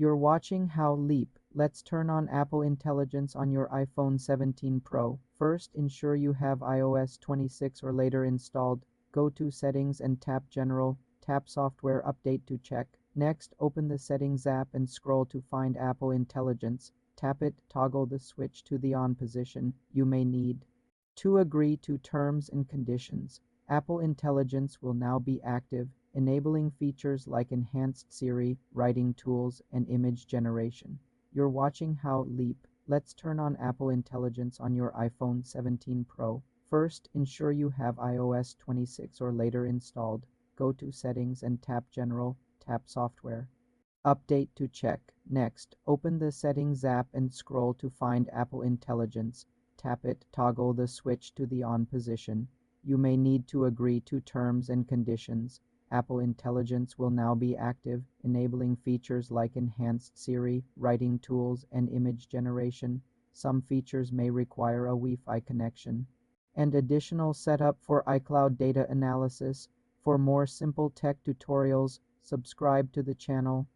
You're watching How Leap. Let's turn on Apple Intelligence on your iPhone 17 Pro. First, ensure you have iOS 26 or later installed. Go to Settings and tap General. Tap Software Update to check. Next, open the Settings app and scroll to find Apple Intelligence. Tap it, toggle the switch to the on position. You may need to agree to terms and conditions. Apple Intelligence will now be active, enabling features like enhanced Siri, writing tools, and image generation. You're watching How Leap. Let's turn on Apple Intelligence on your iPhone 17 Pro. First, ensure you have iOS 26 or later installed. Go to Settings and tap General, tap Software. Update to check. Next, open the Settings app and scroll to find Apple Intelligence. Tap it, toggle the switch to the on position. You may need to agree to terms and conditions. Apple Intelligence will now be active, enabling features like enhanced Siri, writing tools, and image generation. Some features may require a Wi-Fi connection. And additional setup for iCloud data analysis. For more simple tech tutorials, subscribe to the channel.